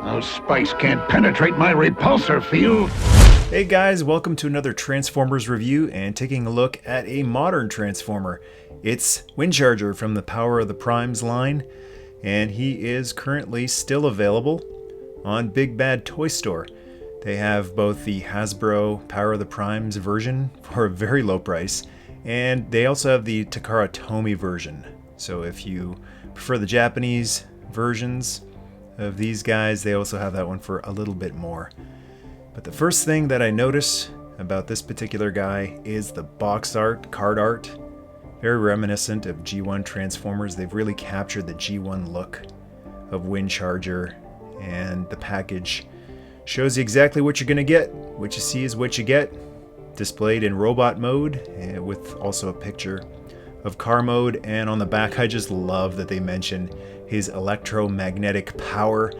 Those spikes can't penetrate my repulsor field. Hey guys, welcome to another Transformers review and taking a look at a modern Transformer. It's Windcharger from the Power of the Primes line, and he is currently still available on Big Bad Toy Store. They have both the Hasbro Power of the Primes version for a very low price, and they also have the Takara Tomy version. So if you prefer the Japanese versions of these guys, they also have that one for a little bit more. But the first thing that I notice about this particular guy is the box art, card art. Very reminiscent of G1 Transformers. They've really captured the G1 look of Windcharger, and the package shows you exactly what you're going to get. What you see is what you get, displayed in robot mode, with also a picture of car mode. And on the back, I just love that they mention his electromagnetic power.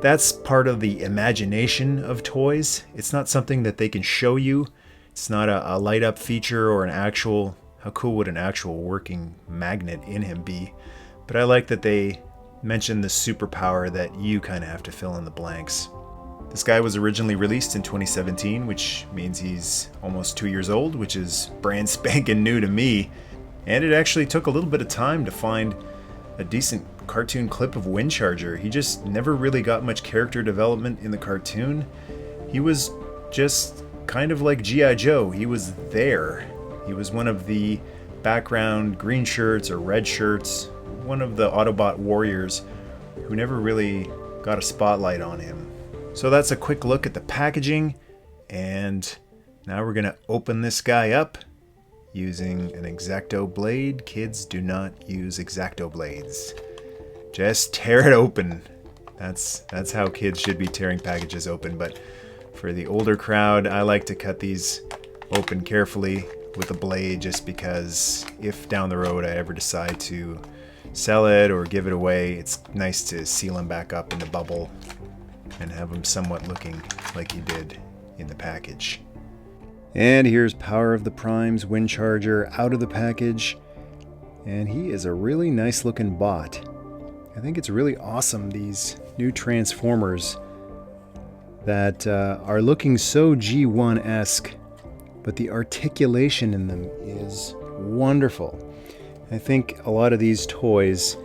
That's part of the imagination of toys. It's not something that they can show you. It's not a light up feature or an actual, how cool would an actual working magnet in him be? But I like that they mention the superpower that you kind of have to fill in the blanks. This guy was originally released in 2017, which means he's almost 2 years old, which is brand spanking new to me. And it actually took a little bit of time to find a decent cartoon clip of Windcharger. He just never really got much character development in the cartoon. He was just kind of like G.I. Joe. He was there. He was one of the background green shirts or red shirts, one of the Autobot warriors who never really got a spotlight on him. So that's a quick look at the packaging, and now we're gonna open this guy up using an X-Acto blade. Kids, do not use X-Acto blades. Just tear it open. That's how kids should be tearing packages open. But for the older crowd, I like to cut these open carefully with a blade, just because if down the road I ever decide to sell it or give it away, it's nice to seal them back up in the bubble and have them somewhat looking like he did in the package. And here's Power of the Primes Windcharger out of the package, and he is a really nice looking bot. I think it's really awesome, these new Transformers that are looking so G1-esque, but the articulation in them is wonderful. I think a lot of these toys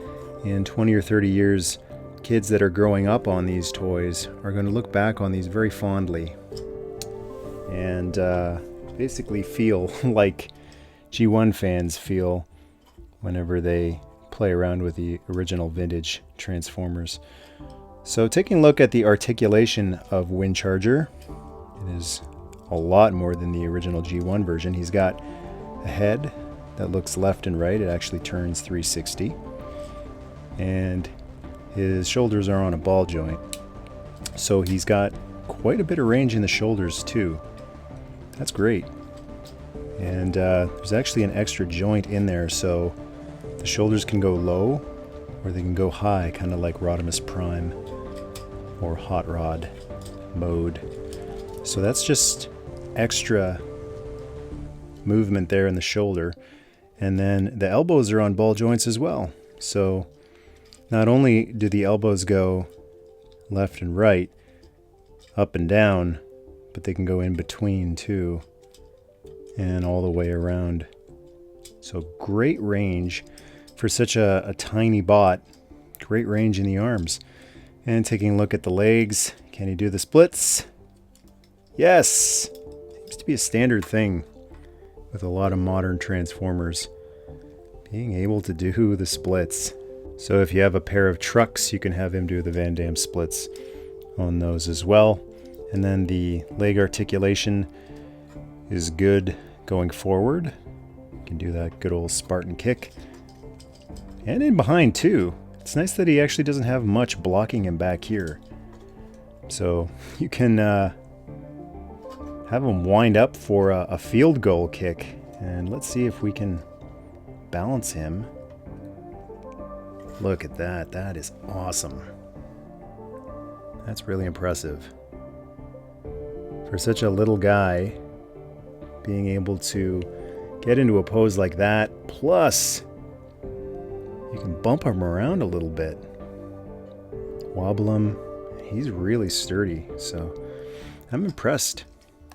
in 20 or 30 years, kids that are growing up on these toys are going to look back on these very fondly and basically feel like G1 fans feel whenever they play around with the original vintage Transformers. So taking a look at the articulation of Windcharger, it is a lot more than the original G1 version. He's got a head that looks left and right. It actually turns 360. And his shoulders are on a ball joint. So he's got quite a bit of range in the shoulders too. That's great. And there's actually an extra joint in there, so the shoulders can go low or they can go high, kind of like Rodimus Prime or Hot Rod mode. So that's just extra movement there in the shoulder. And then the elbows are on ball joints as well. So not only do the elbows go left and right, up and down, but they can go in between too, and all the way around. So great range for such a tiny bot. Great range in the arms. And taking a look at the legs, can he do the splits? Yes! Seems to be a standard thing with a lot of modern Transformers, being able to do the splits. So if you have a pair of trucks, you can have him do the Van Damme splits on those as well. And then the leg articulation is good going forward. You can do that good old Spartan kick. And in behind too. It's nice that he actually doesn't have much blocking him back here. So you can have him wind up for a field goal kick. And let's see if we can balance him. Look at that. That is awesome. That's really impressive. For such a little guy, being able to get into a pose like that, plus you can bump him around a little bit, wobble him, he's really sturdy. So I'm impressed.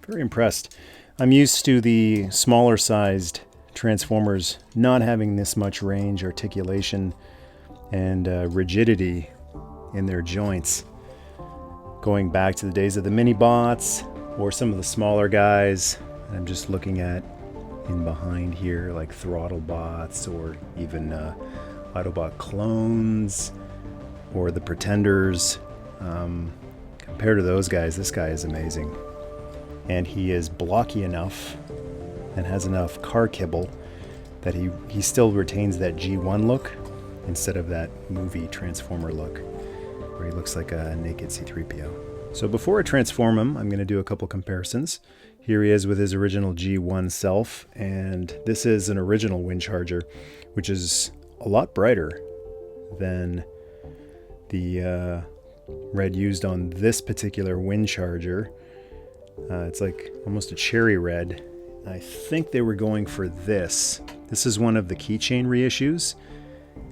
Very impressed. I'm used to the smaller sized Transformers not having this much range, articulation, and rigidity in their joints. Going back to the days of the mini-bots or some of the smaller guys. I'm just looking at in behind here, like throttle bots or even Autobot clones or the Pretenders. Compared to those guys, this guy is amazing. And he is blocky enough and has enough car kibble that he still retains that G1 look instead of that movie Transformer look where he looks like a naked C-3PO. So before I transform him, I'm going to do a couple comparisons. Here he is with his original G1 self, and this is an original Windcharger, which is a lot brighter than the red used on this particular Windcharger. It's like almost a cherry red. I think they were going for this. This is one of the keychain reissues,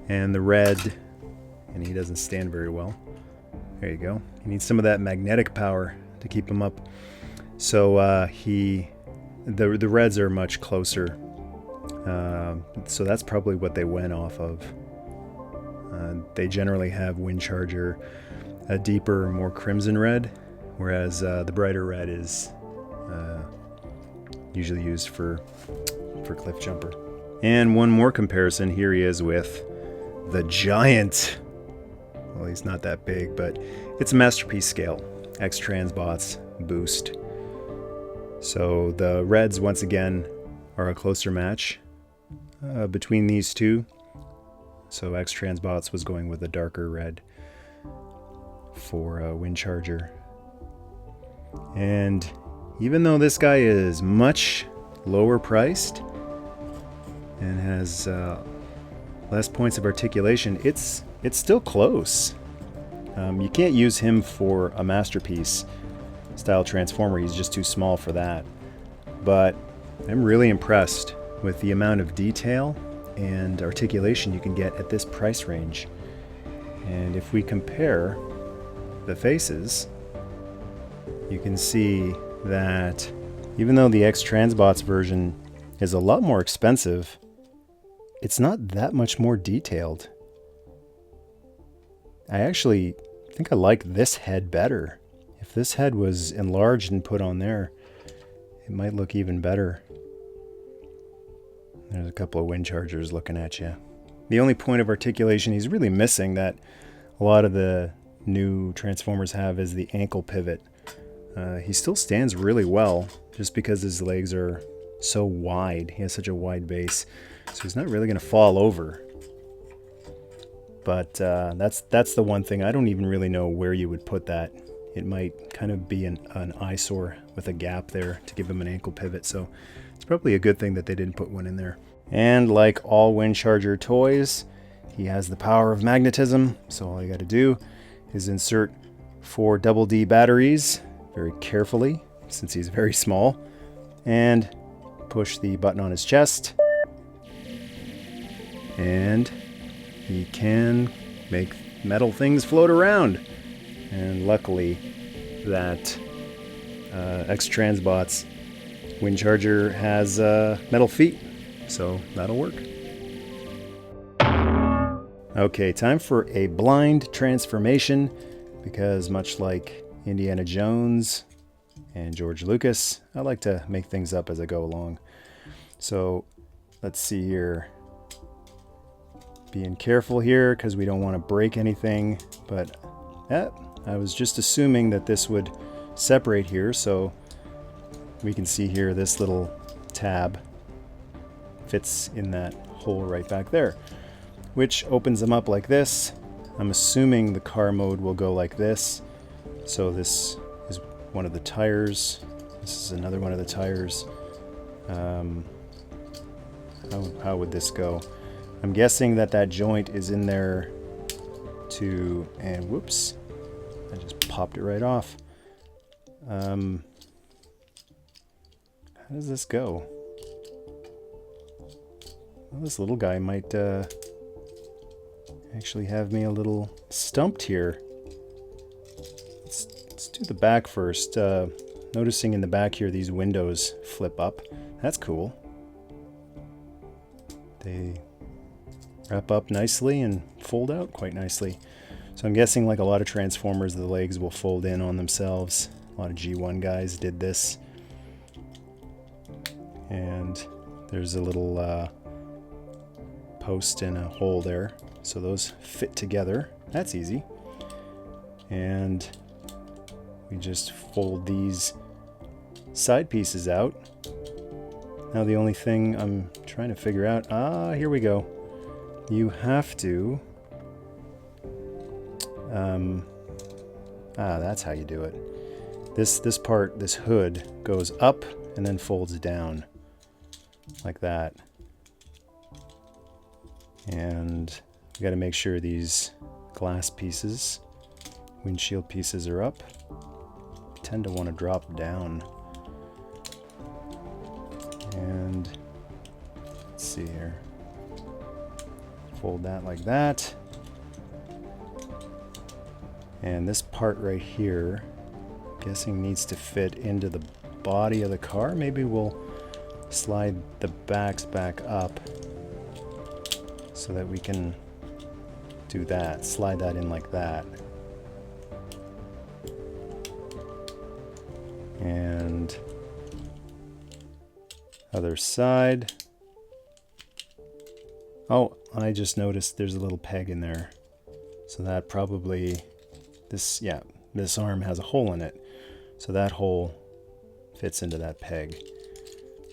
and the red, and he doesn't stand very well. There you go. He needs some of that magnetic power to keep him up. So the reds are much closer. So that's probably what they went off of. They generally have Windcharger a deeper, more crimson red, whereas the brighter red is usually used for Cliff Jumper. And one more comparison, here he is with the giant. Well, he's not that big, but it's a masterpiece scale. X-Transbots boost. So the reds, once again, are a closer match between these two. So X-Transbots was going with a darker red for Windcharger. And even though this guy is much lower priced and has less points of articulation, it's still close. You can't use him for a masterpiece style Transformer. He's just too small for that. But I'm really impressed with the amount of detail and articulation you can get at this price range. And if we compare the faces, you can see that even though the X-Transbots version is a lot more expensive, it's not that much more detailed. I actually think I like this head better. If this head was enlarged and put on there, it might look even better. There's a couple of Windchargers looking at you. The only point of articulation he's really missing that a lot of the new Transformers have is the ankle pivot. He still stands really well just because his legs are so wide. He has such a wide base, so he's not really going to fall over. But that's the one thing. I don't even really know where you would put that. It might kind of be an eyesore with a gap there to give him an ankle pivot. So it's probably a good thing that they didn't put one in there. And like all Windcharger toys, he has the power of magnetism. So all you got to do is insert 4 double D batteries very carefully, since he's very small, and push the button on his chest. And he can make metal things float around. And luckily, that X-Transbots Windcharger has metal feet, so that'll work. Okay, time for a blind transformation, because much like Indiana Jones and George Lucas, I like to make things up as I go along. So let's see here. Being careful here because we don't want to break anything, but I was just assuming that this would separate here, so we can see here this little tab fits in that hole right back there, which opens them up like this. I'm assuming the car mode will go like this. So this is one of the tires. This is another one of the tires. How would this go? I'm guessing that joint is in there to, and whoops, I just popped it right off. How does this go? Well, this little guy might actually have me a little stumped here. do the back first. Noticing in the back here, these windows flip up. That's cool. They wrap up nicely and fold out quite nicely. So I'm guessing, like a lot of Transformers, the legs will fold in on themselves. A lot of G1 guys did this. And there's a little post and a hole there. So those fit together. That's easy. And we just fold these side pieces out. Now the only thing I'm trying to figure out, here we go. You have to, that's how you do it. This part, this hood, goes up and then folds down like that. And you got to make sure these glass pieces, windshield pieces, are up. Tend to want to drop down. And let's see here. Fold that like that. And this part right here, I'm guessing needs to fit into the body of the car. Maybe we'll slide the backs back up so that we can do that. Slide that in like that. And other side. Oh, I just noticed there's a little peg in there. So that probably, this arm has a hole in it. So that hole fits into that peg.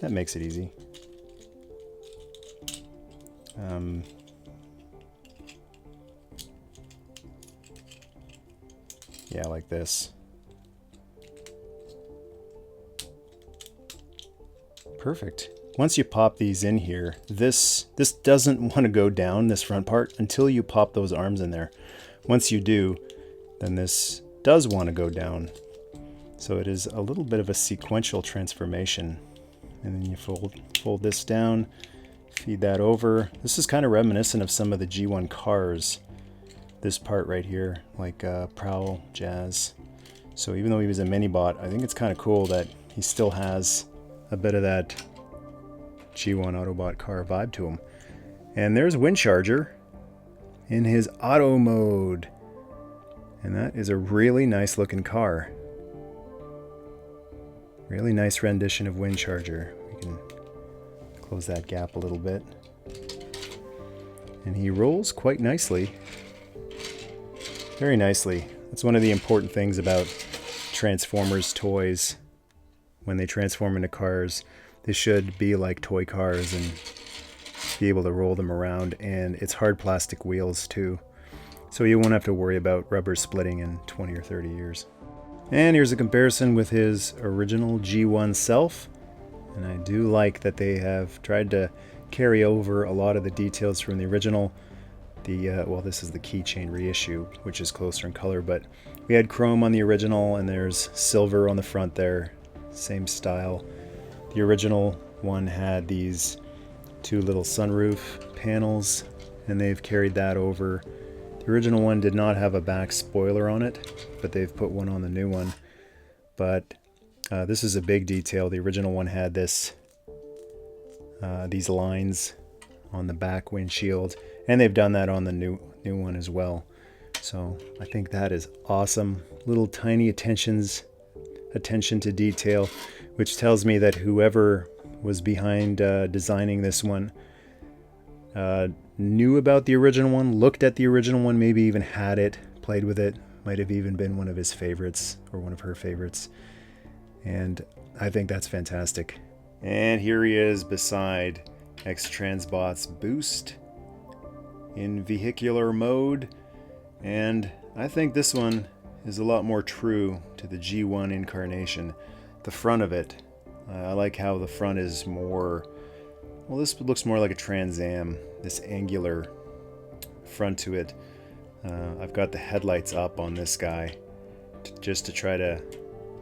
That makes it easy. Yeah, like this. Perfect. Once you pop these in here, this doesn't want to go down, this front part, until you pop those arms in there. Once you do, then this does want to go down. So it is a little bit of a sequential transformation. And then you fold this down, feed that over. This is kind of reminiscent of some of the G1 cars. This part right here, like Prowl, Jazz. So even though he was a mini-bot, I think it's kind of cool that he still has a bit of that G1 Autobot car vibe to him. And there's Windcharger in his auto mode. And that is a really nice looking car. Really nice rendition of Windcharger. We can close that gap a little bit. And he rolls quite nicely. Very nicely. That's one of the important things about Transformers toys. When they transform into cars, they should be like toy cars and be able to roll them around. And it's hard plastic wheels too, so you won't have to worry about rubber splitting in 20 or 30 years. And here's a comparison with his original G1 self. And I do like that they have tried to carry over a lot of the details from the original. Well, this is the keychain reissue, which is closer in color, but we had chrome on the original and there's silver on the front there. Same style. The original one had these two little sunroof panels, and they've carried that over. The original one did not have a back spoiler on it, but they've put one on the new one. But this is a big detail. The original one had this these lines on the back windshield, and they've done that on the new one as well. So I think that is awesome. Little tiny attention to detail, which tells me that whoever was behind designing this one knew about the original one, looked at the original one, maybe even had it, played with it, might have even been one of his favorites or one of her favorites. And I think that's fantastic. And here he is beside X-Transbot's Boost in vehicular mode. And I think this one is a lot more true to the G1 incarnation. The front of it, I like how the front is more, well, this looks more like a Trans Am, this angular front to it. I've got the headlights up on this guy just to try to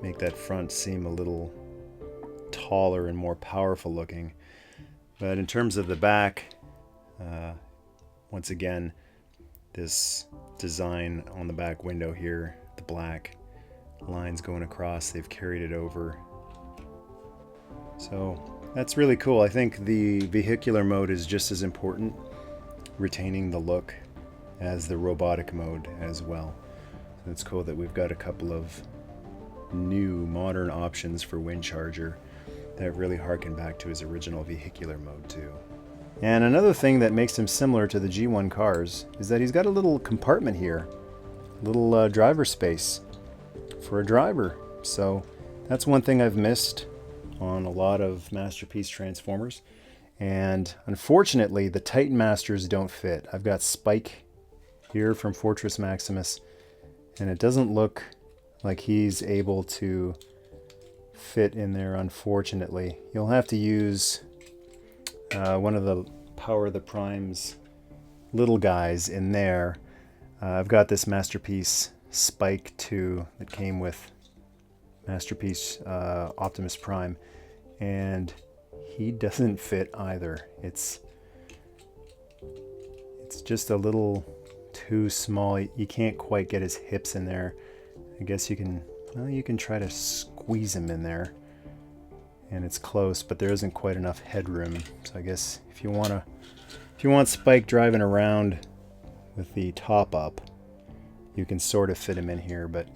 make that front seem a little taller and more powerful looking. But in terms of the back, once again, this design on the back window here, the black, lines going across. They've carried it over. So that's really cool. I think the vehicular mode is just as important, retaining the look, as the robotic mode as well. So it's cool that we've got a couple of new modern options for Windcharger that really harken back to his original vehicular mode too. And another thing that makes him similar to the G1 cars is that he's got a little compartment here, a little driver space for a driver. So that's one thing I've missed on a lot of Masterpiece Transformers. And unfortunately, the Titan Masters don't fit. I've got Spike here from Fortress Maximus, and it doesn't look like he's able to fit in there, unfortunately. You'll have to use one of the Power of the Primes little guys in there. I've got this Masterpiece Spike 2 that came with Masterpiece Optimus Prime, and he doesn't fit either. It's just a little too small. You can't quite get his hips in there. I guess you can try to squeeze him in there, and it's close, but there isn't quite enough headroom. So I guess if you want Spike driving around with the top up, you can sort of fit him in here. But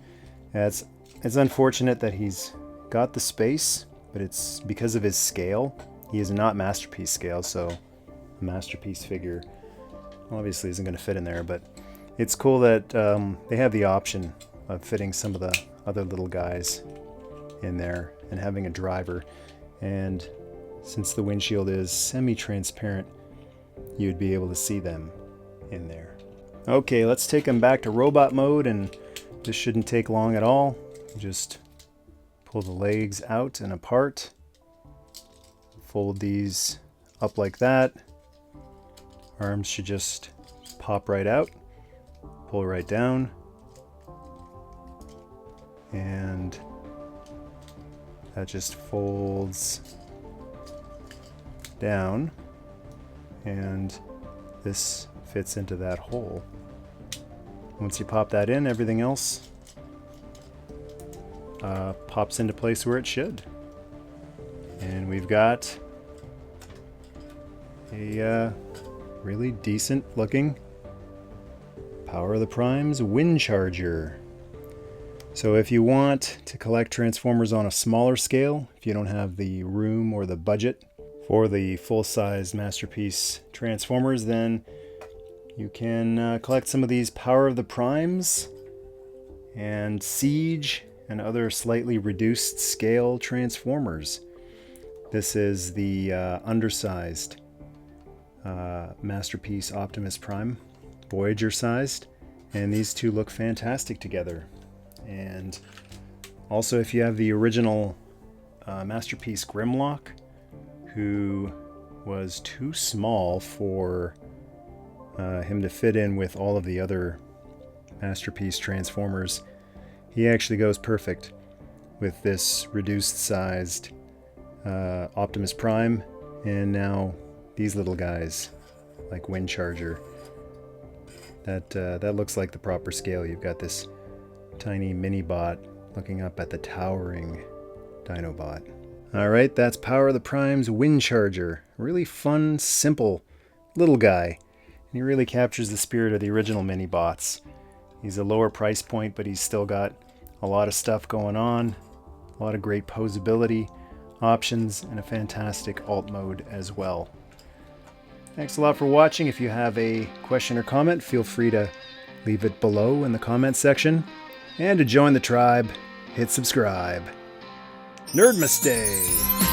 it's unfortunate that he's got the space, but it's because of his scale. He is not Masterpiece scale, so a Masterpiece figure obviously isn't going to fit in there. But it's cool that they have the option of fitting some of the other little guys in there and having a driver. And since the windshield is semi-transparent, you'd be able to see them in there. Okay, let's take them back to robot mode, and this shouldn't take long at all. Just pull the legs out and apart. Fold these up like that. Arms should just pop right out. Pull right down. And that just folds down. And this fits into that hole. Once you pop that in, everything else pops into place where it should. And we've got a really decent looking Power of the Primes Windcharger. So if you want to collect Transformers on a smaller scale, if you don't have the room or the budget for the full-size Masterpiece Transformers, then you can collect some of these Power of the Primes and Siege and other slightly reduced scale Transformers. This is the undersized Masterpiece Optimus Prime, Voyager sized, and these two look fantastic together. And also, if you have the original Masterpiece Grimlock, who was too small for him to fit in with all of the other Masterpiece Transformers, he actually goes perfect with this reduced sized Optimus Prime, and now these little guys like Windcharger. That looks like the proper scale. You've got this tiny mini bot looking up at the towering Dinobot. Alright, that's Power of the Prime's Windcharger. Really fun, simple little guy. And he really captures the spirit of the original mini bots. He's a lower price point, but he's still got a lot of stuff going on. A lot of great posability options and a fantastic alt mode as well. Thanks a lot for watching. If you have a question or comment, feel free to leave it below in the comment section. And to join the tribe, hit subscribe. Nerdmas Day!